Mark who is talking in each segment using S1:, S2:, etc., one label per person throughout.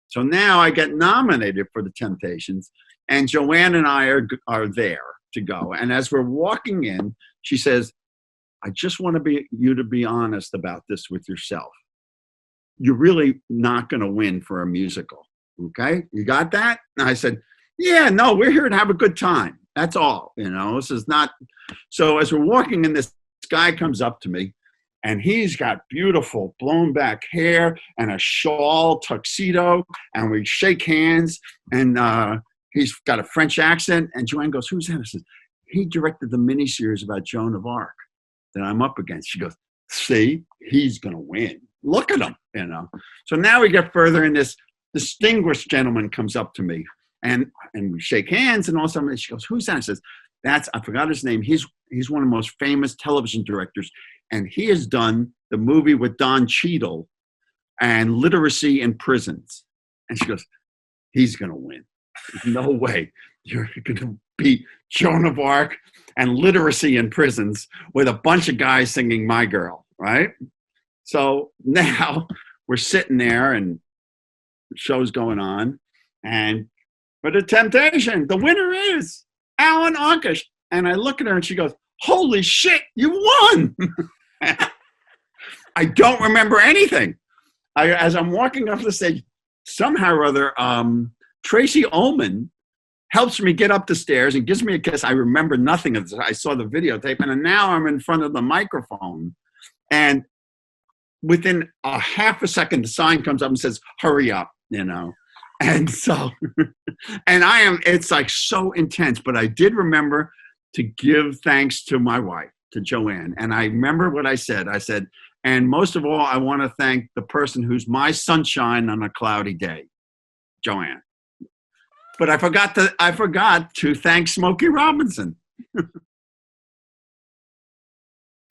S1: So now I get nominated for the Temptations, and Joanne and I are there to go. And as we're walking in, she says, I just want you to be honest about this with yourself. You're really not going to win for a musical. Okay. You got that? And I said, yeah, no, we're here to have a good time. That's all, this is not. So as we're walking in, this guy comes up to me, and he's got beautiful blown back hair and a shawl tuxedo, and we shake hands, and he's got a French accent. And Joanne goes, who's that? I said, he directed the miniseries about Joan of Arc that I'm up against. She goes, see, he's going to win. Look at him, So now we get further, and this distinguished gentleman comes up to me, and we shake hands, and all of a sudden she goes, who's that? I says, I forgot his name. He's one of the most famous television directors, and he has done the movie with Don Cheadle and Literacy in Prisons. And she goes, he's going to win. No way. You're going to beat Joan of Arc and Literacy in Prisons with a bunch of guys singing My Girl, right? So now we're sitting there, and the show's going on, and for the Temptation, the winner is Allanarkush. And I look at her, and she goes, holy shit, you won. I don't remember anything. As I'm walking off the stage, somehow or other, Tracy Ullman helps me get up the stairs and gives me a kiss. I remember nothing of this. I saw the videotape, and now I'm in front of the microphone, and within a half a second, the sign comes up and says, hurry up, And so, and it's like so intense, but I did remember to give thanks to my wife, to Joanne. And I remember what I said. I said, and most of all, I want to thank the person who's my sunshine on a cloudy day, Joanne. But I forgot to thank Smokey Robinson.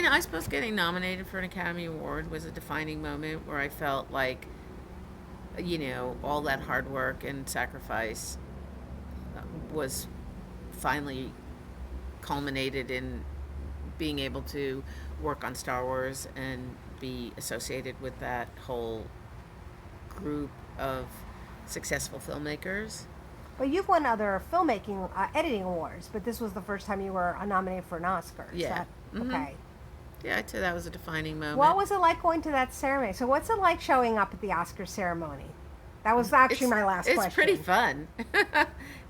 S2: I suppose getting nominated for an Academy Award was a defining moment where I felt like, all that hard work and sacrifice was finally culminated in being able to work on Star Wars and be associated with that whole group of successful filmmakers.
S3: But you've won other filmmaking, editing awards, but this was the first time you were nominated for an Oscar.
S2: Yeah.
S3: Mm-hmm. Okay.
S2: Yeah, I'd say that was a defining moment.
S3: What was it like going to that ceremony? So what's it like showing up at the Oscar ceremony? That was actually my last question.
S2: It's pretty fun.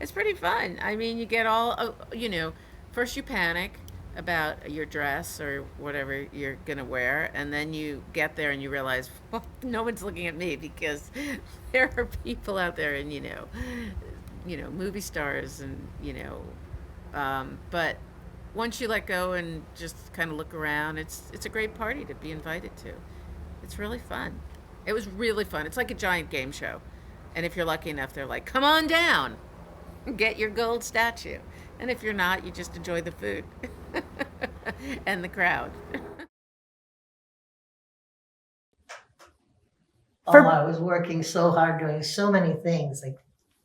S2: It's pretty fun. I mean, you get all, first you panic about your dress or whatever you're going to wear, and then you get there and you realize, well, no one's looking at me because there are people out there and, movie stars and, but once you let go and just kind of look around, it's a great party to be invited to. It's really fun. It was really fun. It's like a giant game show. And if you're lucky enough, they're like, come on down, get your gold statue. And if you're not, you just enjoy the food and the crowd.
S4: I was working so hard doing so many things, like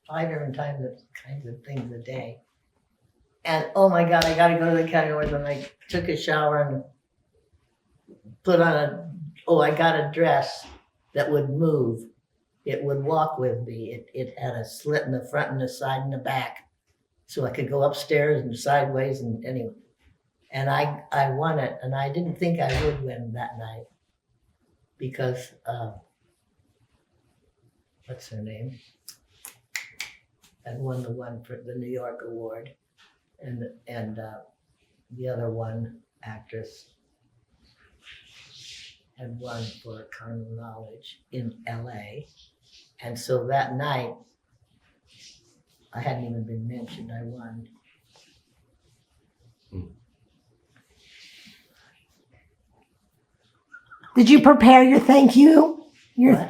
S4: 5 different kinds of things a day. And oh my God, I got to go to the Academy Awards. And I took a shower and put on I got a dress that would move. It would walk with me. It had a slit in the front and the side and the back. So I could go upstairs and sideways and anyway. And I won it. And I didn't think I would win that night because, what's her name? I won the one for the New York Award. And the other one, actress, had won for Carnal Knowledge in LA. And so that night, I hadn't even been mentioned, I won.
S3: Did you prepare your thank you?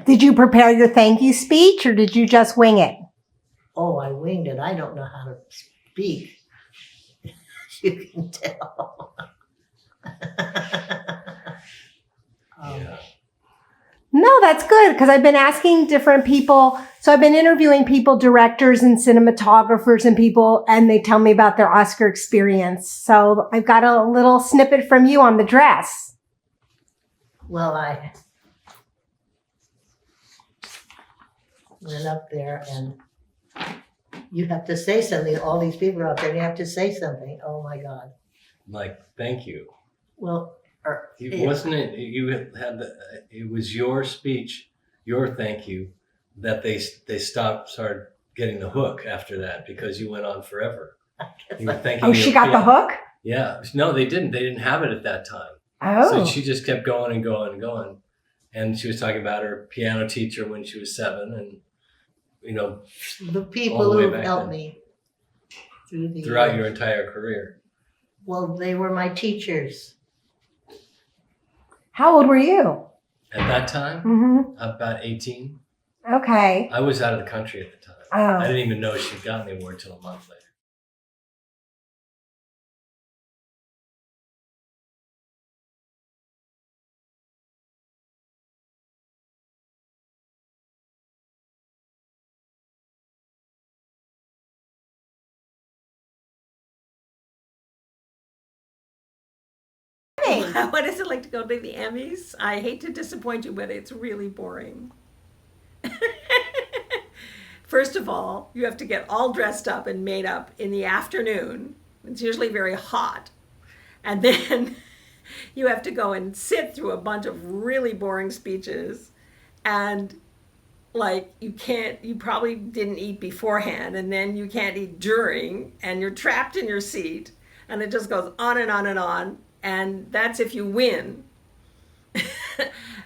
S3: Did you prepare your thank you speech, or did you just wing it?
S4: Oh, I winged it. I don't know how to speak. You can tell.
S1: Yeah.
S3: No, that's good, because I've been asking different people. So I've been interviewing people, directors and cinematographers and people, and they tell me about their Oscar experience. So I've got a little snippet from you on the dress.
S4: Well, went up there and you have to say something. All these people out there, you have to say something. Oh my God.
S5: Like, thank you.
S4: Well,
S5: Wasn't it, you had it was your speech, your thank you, that they started getting the hook after that because you went on forever. You were thanking
S3: Oh, she got the hook?
S5: Yeah. No, they didn't. They didn't have it at that time.
S3: Oh.
S5: So she just kept going and going and going. And she was talking about her piano teacher when she was 7 and, you know,
S4: the people
S5: all the way
S4: who
S5: back
S4: helped
S5: then.
S4: me
S5: Throughout your entire career.
S4: Well, they were my teachers.
S3: How old were you?
S5: At that time,
S3: Mm-hmm.
S5: about 18.
S3: Okay.
S5: I was out of the country at the time.
S3: Oh.
S5: I didn't even know she'd gotten the award till a month later.
S6: What is it like to go to the Emmys? I hate to disappoint you, but it's really boring. First of all, you have to get all dressed up and made up in the afternoon. It's usually very hot. And then you have to go and sit through a bunch of really boring speeches. And like you probably didn't eat beforehand, and then you can't eat during, and you're trapped in your seat. And it just goes on and on and on. And that's if you win.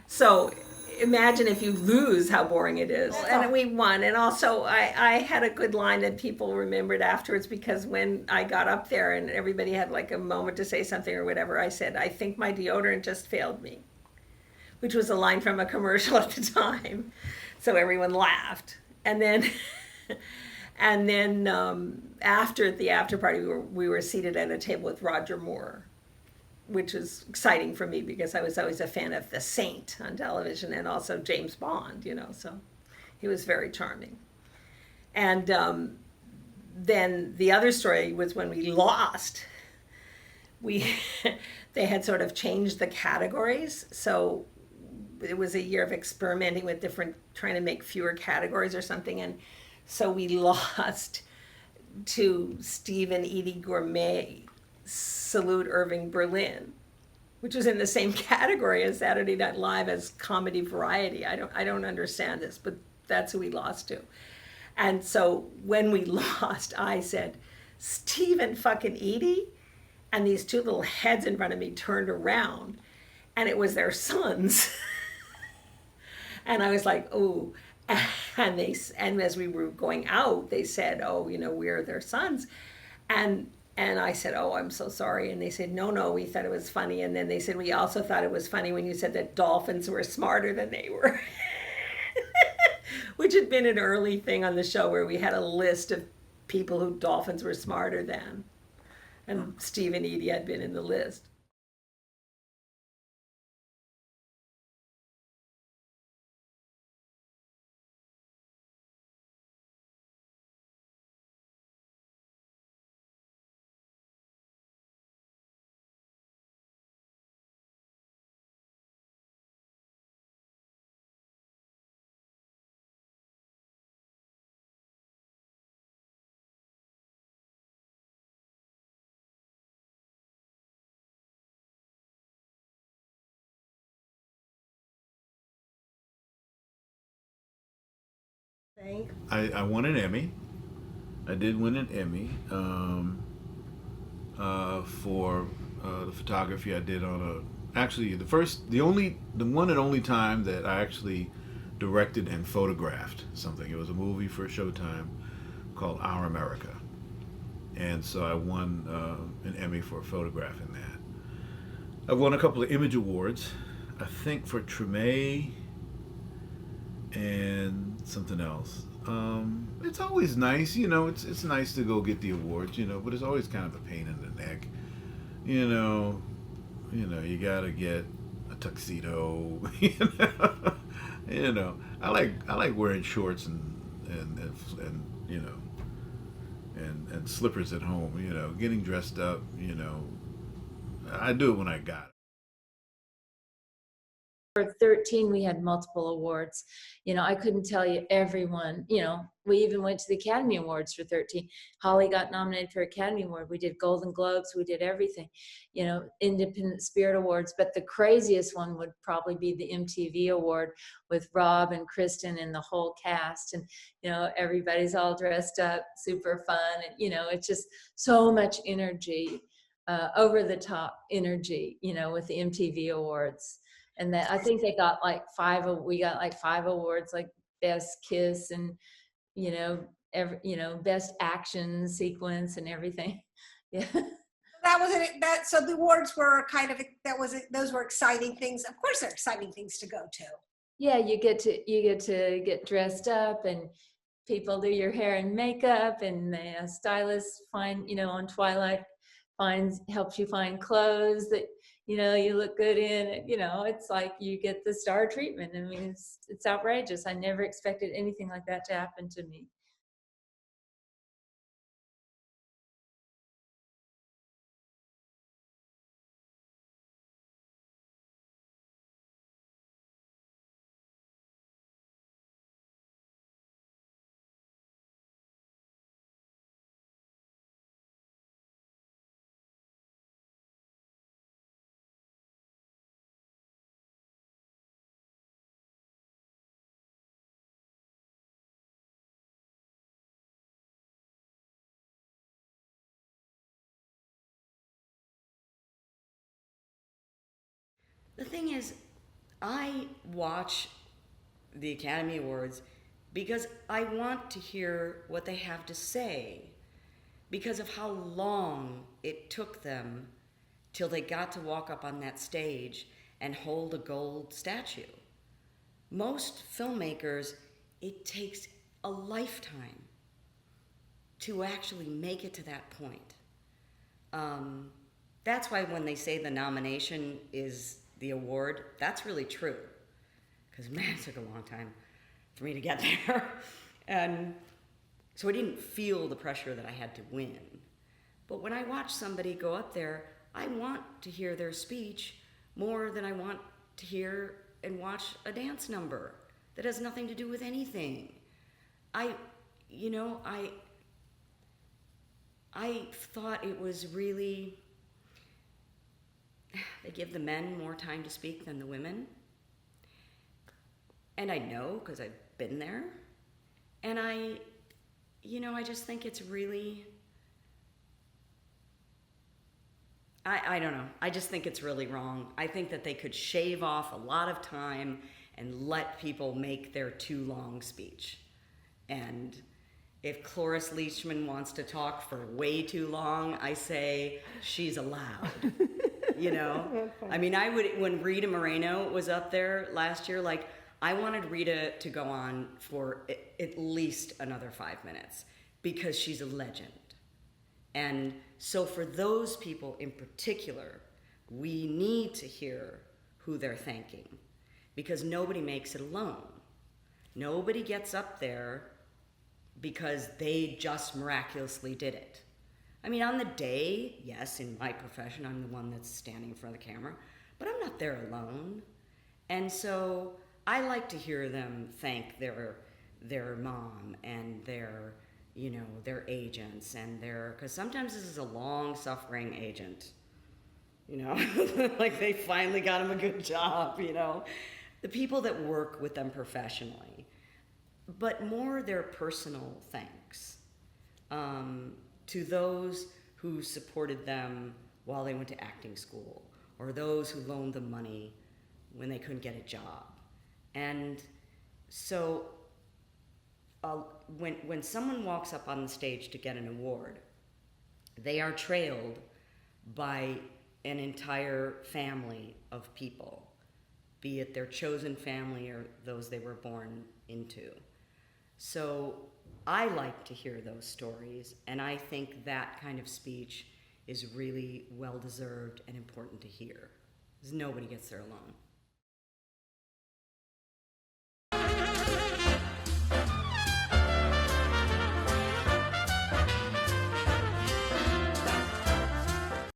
S6: So imagine if you lose, how boring it is. And we won. And also I had a good line that people remembered afterwards, because when I got up there and everybody had like a moment to say something or whatever, I said, "I think my deodorant just failed me," which was a line from a commercial at the time. So everyone laughed. And then after the after party, we were seated at a table with Roger Moore, which was exciting for me because I was always a fan of The Saint on television and also James Bond, so he was very charming. And then the other story was when we lost. They had sort of changed the categories, so it was a year of experimenting with trying to make fewer categories or something, and so we lost to Steve and Edie Gourmet Salute Irving Berlin, which was in the same category as Saturday Night Live as comedy variety. I don't understand this, but that's who we lost to. And so when we lost, I said, "Steve and fucking Edie," and these two little heads in front of me turned around, and it was their sons. And I was like, "Ooh." And as we were going out, they said, "Oh, we're their sons." And I said, "Oh, I'm so sorry." And they said, no, we thought it was funny. And then they said, "We also thought it was funny when you said that dolphins were smarter than they were." Which had been an early thing on the show where we had a list of people who dolphins were smarter than. And Steve and Edie had been in the list.
S7: I won an Emmy. I did win an Emmy for the photography I did on the one and only time that I actually directed and photographed something. It was a movie for Showtime called Our America, and so I won an Emmy for photographing that. I've won a couple of image awards, I think for Treme and something else. It's always nice, it's nice to go get the awards, but it's always kind of a pain in the neck. You gotta get a tuxedo. I like wearing shorts and slippers at home. Getting dressed up. I do it when I got it.
S8: for 13, we had multiple awards. I couldn't tell you everyone. We even went to the Academy Awards for 13. Holly got nominated for Academy Award. We did Golden Globes. We did everything, Independent Spirit Awards. But the craziest one would probably be the MTV Award with Rob and Kristen and the whole cast. And, everybody's all dressed up, super fun. And, it's just so much energy, over the top energy, with the MTV Awards. And that I think we got like 5 awards, like best kiss and, best action sequence and everything. Yeah.
S9: That was it. So the awards were those were exciting things. Of course, they're exciting things to go to.
S8: Yeah, you get to get dressed up, and people do your hair and makeup, and the stylist on Twilight helps you find clothes that you look good in. It's like you get the star treatment. I mean, it's outrageous. I never expected anything like that to happen to me.
S10: The thing is, I watch the Academy Awards because I want to hear what they have to say, because of how long it took them till they got to walk up on that stage and hold a gold statue. Most filmmakers, it takes a lifetime to actually make it to that point. That's why when they say the nomination is the award, that's really true. Because man, it took a long time for me to get there. And so I didn't feel the pressure that I had to win. But when I watch somebody go up there, I want to hear their speech more than I want to hear and watch a dance number that has nothing to do with anything. I thought it was really, they give the men more time to speak than the women. And I know because I've been there. And I just think it's really, I don't know. I just think it's really wrong. I think that they could shave off a lot of time and let people make their too long speech. And if clorisleachman wants to talk for way too long, I say she's allowed. I mean, when Rita Moreno was up there last year, I wanted Rita to go on for at least another 5 minutes because she's a legend. And so for those people in particular, we need to hear who they're thanking, because nobody makes it alone. Nobody gets up there because they just miraculously did it. I mean, on the day, yes, in my profession, I'm the one that's standing in front of the camera, but I'm not there alone. And so I like to hear them thank their mom and their agents and because sometimes this is a long-suffering agent, like they finally got him a good job, the people that work with them professionally, but more their personal thanks to those who supported them while they went to acting school, or those who loaned them money when they couldn't get a job. And so when someone walks up on the stage to get an award, they are trailed by an entire family of people, be it their chosen family or those they were born into. So I like to hear those stories, and I think that kind of speech is really well-deserved and important to hear, because nobody gets there alone.